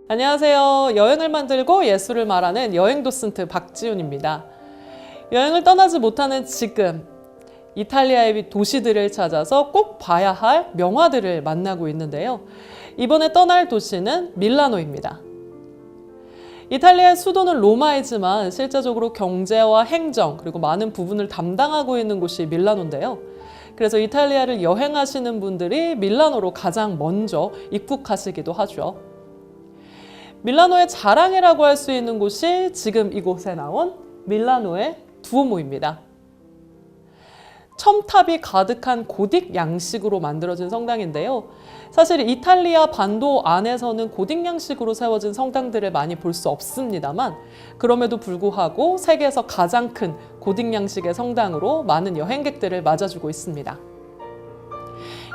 안녕하세요. 여행을 만들고 예술을 말하는 여행 도슨트 박지훈입니다. 여행을 떠나지 못하는 지금, 이탈리아의 도시들을 찾아서 꼭 봐야 할 명화들을 만나고 있는데요. 이번에 떠날 도시는 밀라노입니다. 이탈리아의 수도는 로마이지만 실제적으로 경제와 행정 그리고 많은 부분을 담당하고 있는 곳이 밀라노인데요. 그래서 이탈리아를 여행하시는 분들이 밀라노로 가장 먼저 입국하시기도 하죠. 밀라노의 자랑이라고 할 수 있는 곳이 지금 이곳에 나온 밀라노의 두오모입니다. 첨탑이 가득한 고딕 양식으로 만들어진 성당인데요. 사실 이탈리아 반도 안에서는 고딕 양식으로 세워진 성당들을 많이 볼 수 없습니다만 그럼에도 불구하고 세계에서 가장 큰 고딕 양식의 성당으로 많은 여행객들을 맞아주고 있습니다.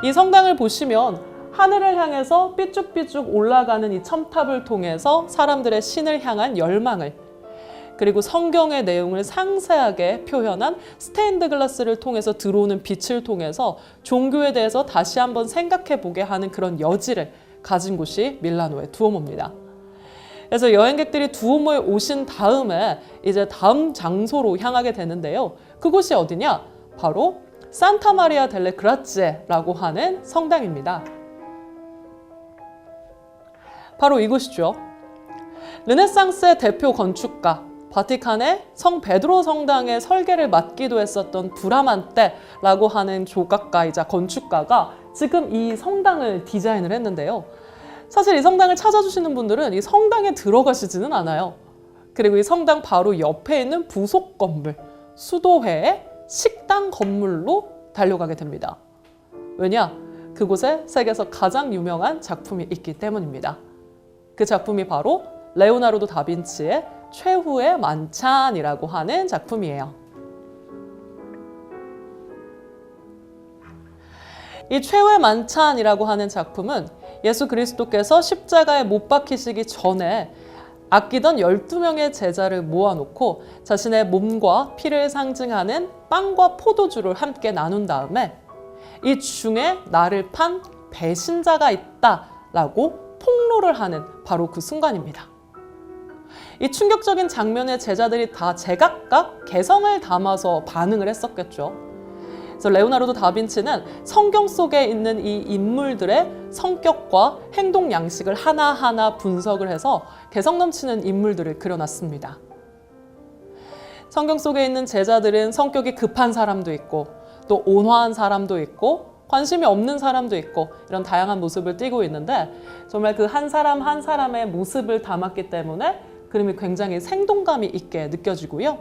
이 성당을 보시면 하늘을 향해서 삐쭉삐쭉 올라가는 이 첨탑을 통해서 사람들의 신을 향한 열망을, 그리고 성경의 내용을 상세하게 표현한 스테인드 글라스를 통해서 들어오는 빛을 통해서 종교에 대해서 다시 한번 생각해 보게 하는 그런 여지를 가진 곳이 밀라노의 두오모입니다. 그래서 여행객들이 두오모에 오신 다음에 이제 다음 장소로 향하게 되는데요. 그곳이 어디냐? 바로 산타 마리아 델레 그라치에라고 하는 성당입니다. 바로 이곳이죠. 르네상스의 대표 건축가, 바티칸의 성 베드로 성당의 설계를 맡기도 했었던 브라만테라고 하는 조각가이자 건축가가 지금 이 성당을 디자인을 했는데요. 사실 이 성당을 찾아주시는 분들은 이 성당에 들어가시지는 않아요. 그리고 이 성당 바로 옆에 있는 부속 건물, 수도회의 식당 건물로 달려가게 됩니다. 왜냐? 그곳에 세계에서 가장 유명한 작품이 있기 때문입니다. 그 작품이 바로 레오나르도 다빈치의 최후의 만찬이라고 하는 작품이에요. 이 최후의 만찬이라고 하는 작품은 예수 그리스도께서 십자가에 못 박히시기 전에 아끼던 12명의 제자를 모아놓고 자신의 몸과 피를 상징하는 빵과 포도주를 함께 나눈 다음에 이 중에 나를 판 배신자가 있다라고 폭로를 하는 바로 그 순간입니다. 이 충격적인 장면에 제자들이 다 제각각 개성을 담아서 반응을 했었겠죠. 그래서 레오나르도 다빈치는 성경 속에 있는 이 인물들의 성격과 행동 양식을 하나하나 분석을 해서 개성 넘치는 인물들을 그려놨습니다. 성경 속에 있는 제자들은 성격이 급한 사람도 있고 또 온화한 사람도 있고 관심이 없는 사람도 있고 이런 다양한 모습을 띠고 있는데 정말 그 한 사람 한 사람의 모습을 담았기 때문에 그림이 굉장히 생동감이 있게 느껴지고요.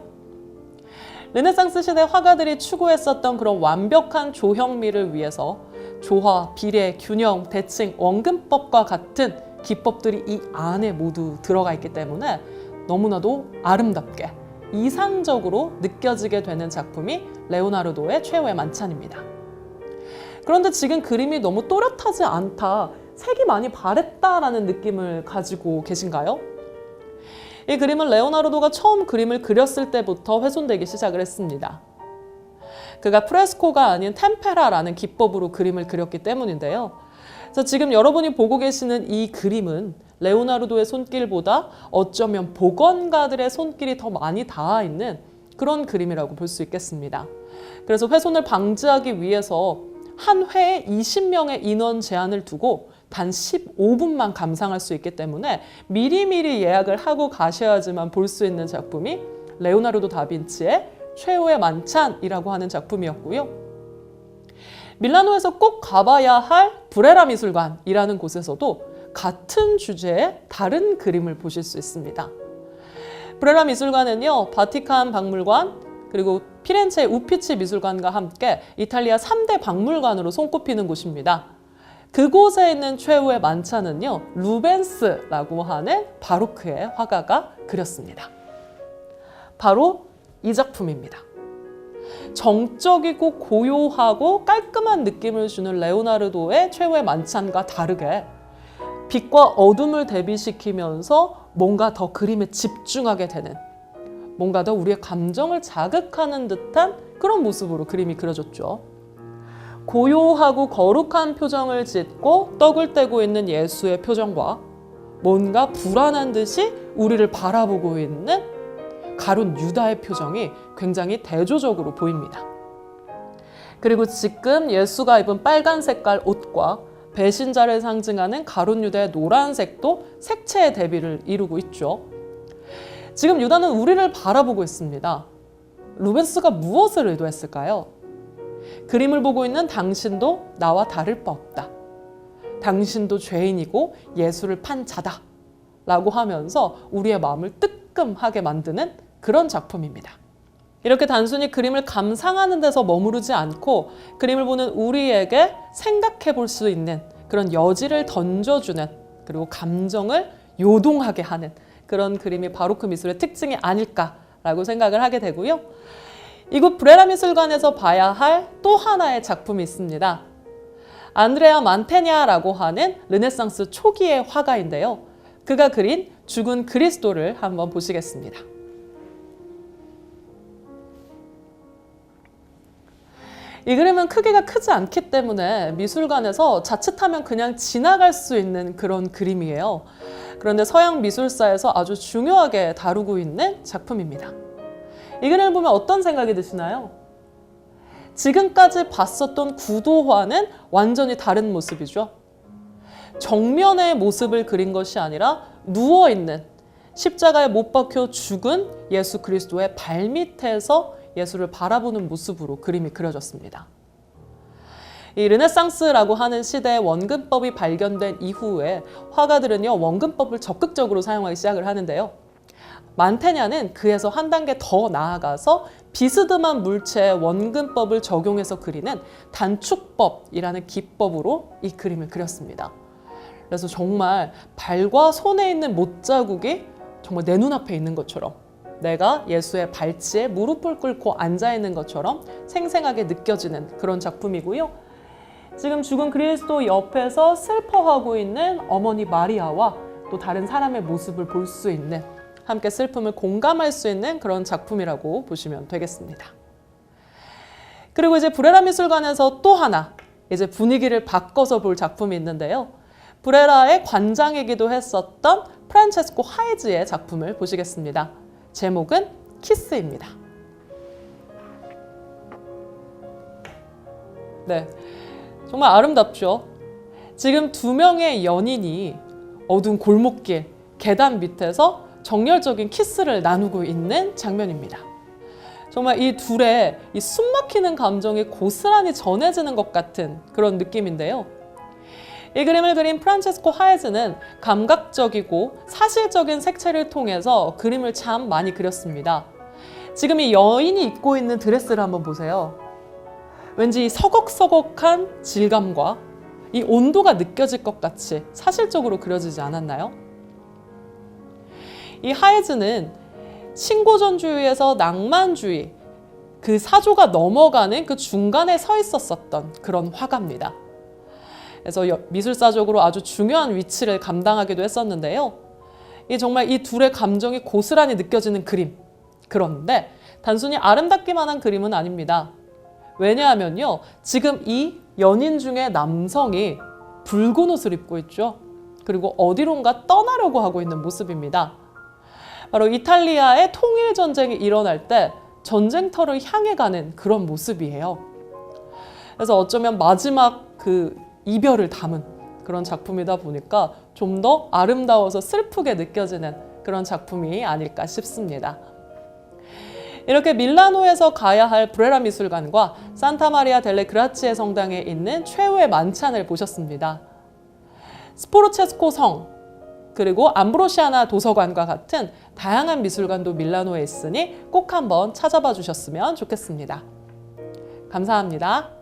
르네상스 시대 화가들이 추구했었던 그런 완벽한 조형미를 위해서 조화, 비례, 균형, 대칭, 원근법과 같은 기법들이 이 안에 모두 들어가 있기 때문에 너무나도 아름답게 이상적으로 느껴지게 되는 작품이 레오나르도의 최후의 만찬입니다. 그런데 지금 그림이 너무 또렷하지 않다, 색이 많이 바랬다라는 느낌을 가지고 계신가요? 이 그림은 레오나르도가 처음 그림을 그렸을 때부터 훼손되기 시작을 했습니다. 그가 프레스코가 아닌 템페라라는 기법으로 그림을 그렸기 때문인데요. 그래서 지금 여러분이 보고 계시는 이 그림은 레오나르도의 손길보다 어쩌면 복원가들의 손길이 더 많이 닿아 있는 그런 그림이라고 볼 수 있겠습니다. 그래서 훼손을 방지하기 위해서 한 회에 20명의 인원 제한을 두고 단 15분만 감상할 수 있기 때문에 미리미리 예약을 하고 가셔야지만 볼 수 있는 작품이 레오나르도 다빈치의 최후의 만찬이라고 하는 작품이었고요. 밀라노에서 꼭 가봐야 할 브레라 미술관이라는 곳에서도 같은 주제의 다른 그림을 보실 수 있습니다. 브레라 미술관은요, 바티칸 박물관 그리고 피렌체의 우피치 미술관과 함께 이탈리아 3대 박물관으로 손꼽히는 곳입니다. 그곳에 있는 최후의 만찬은요, 루벤스라고 하는 바로크의 화가가 그렸습니다. 바로 이 작품입니다. 정적이고 고요하고 깔끔한 느낌을 주는 레오나르도의 최후의 만찬과 다르게 빛과 어둠을 대비시키면서 뭔가 더 그림에 집중하게 되는, 뭔가 더 우리의 감정을 자극하는 듯한 그런 모습으로 그림이 그려졌죠. 고요하고 거룩한 표정을 짓고 떡을 떼고 있는 예수의 표정과 뭔가 불안한 듯이 우리를 바라보고 있는 가룟 유다의 표정이 굉장히 대조적으로 보입니다. 그리고 지금 예수가 입은 빨간 색깔 옷과 배신자를 상징하는 가룟 유다의 노란색도 색채의 대비를 이루고 있죠. 지금 유다는 우리를 바라보고 있습니다. 루벤스가 무엇을 의도했을까요? 그림을 보고 있는 당신도 나와 다를 바 없다. 당신도 죄인이고 예수를 판 자다. 라고 하면서 우리의 마음을 뜨끔하게 만드는 그런 작품입니다. 이렇게 단순히 그림을 감상하는 데서 머무르지 않고 그림을 보는 우리에게 생각해 볼 수 있는 그런 여지를 던져주는, 그리고 감정을 요동하게 하는 그런 그림이 바로크 미술의 특징이 아닐까라고 생각을 하게 되고요. 이곳 브레라 미술관에서 봐야 할 또 하나의 작품이 있습니다. 안드레아 만테냐라고 하는 르네상스 초기의 화가인데요. 그가 그린 죽은 그리스도를 한번 보시겠습니다. 이 그림은 크기가 크지 않기 때문에 미술관에서 자칫하면 그냥 지나갈 수 있는 그런 그림이에요. 그런데 서양 미술사에서 아주 중요하게 다루고 있는 작품입니다. 이 그림을 보면 어떤 생각이 드시나요? 지금까지 봤었던 구도와는 완전히 다른 모습이죠. 정면의 모습을 그린 것이 아니라 누워있는, 십자가에 못 박혀 죽은 예수 그리스도의 발밑에서 예수를 바라보는 모습으로 그림이 그려졌습니다. 이 르네상스라고 하는 시대에 원근법이 발견된 이후에 화가들은요, 원근법을 적극적으로 사용하기 시작을 하는데요. 만테냐는 그에서 한 단계 더 나아가서 비스듬한 물체에 원근법을 적용해서 그리는 단축법이라는 기법으로 이 그림을 그렸습니다. 그래서 정말 발과 손에 있는 못자국이 정말 내 눈앞에 있는 것처럼, 내가 예수의 발치에 무릎을 꿇고 앉아있는 것처럼 생생하게 느껴지는 그런 작품이고요. 지금 죽은 그리스도 옆에서 슬퍼하고 있는 어머니 마리아와 또 다른 사람의 모습을 볼 수 있는, 함께 슬픔을 공감할 수 있는 그런 작품이라고 보시면 되겠습니다. 그리고 이제 브레라 미술관에서 또 하나 이제 분위기를 바꿔서 볼 작품이 있는데요. 브레라의 관장이기도 했었던 프란체스코 하이즈의 작품을 보시겠습니다. 제목은 키스입니다. 네, 정말 아름답죠? 지금 두 명의 연인이 어두운 골목길, 계단 밑에서 정열적인 키스를 나누고 있는 장면입니다. 정말 이 둘의 이 숨막히는 감정이 고스란히 전해지는 것 같은 그런 느낌인데요. 이 그림을 그린 프란체스코 하이즈는 감각적이고 사실적인 색채를 통해서 그림을 참 많이 그렸습니다. 지금 이 여인이 입고 있는 드레스를 한번 보세요. 왠지 이 서걱서걱한 질감과 이 온도가 느껴질 것 같이 사실적으로 그려지지 않았나요? 이 하이즈는 신고전주의에서 낭만주의, 그 사조가 넘어가는 그 중간에 서 있었던 그런 화가입니다. 그래서 미술사적으로 아주 중요한 위치를 감당하기도 했었는데요. 정말 이 둘의 감정이 고스란히 느껴지는 그림. 그런데 단순히 아름답기만 한 그림은 아닙니다. 왜냐하면요, 지금 이 연인 중에 남성이 붉은 옷을 입고 있죠. 그리고 어디론가 떠나려고 하고 있는 모습입니다. 바로 이탈리아의 통일전쟁이 일어날 때 전쟁터를 향해 가는 그런 모습이에요. 그래서 어쩌면 마지막 그 이별을 담은 그런 작품이다 보니까 좀 더 아름다워서 슬프게 느껴지는 그런 작품이 아닐까 싶습니다. 이렇게 밀라노에서 가야 할 브레라 미술관과 산타마리아 델레 그라치에 성당에 있는 최후의 만찬을 보셨습니다. 스포르체스코 성, 그리고 암브로시아나 도서관과 같은 다양한 미술관도 밀라노에 있으니 꼭 한번 찾아봐 주셨으면 좋겠습니다. 감사합니다.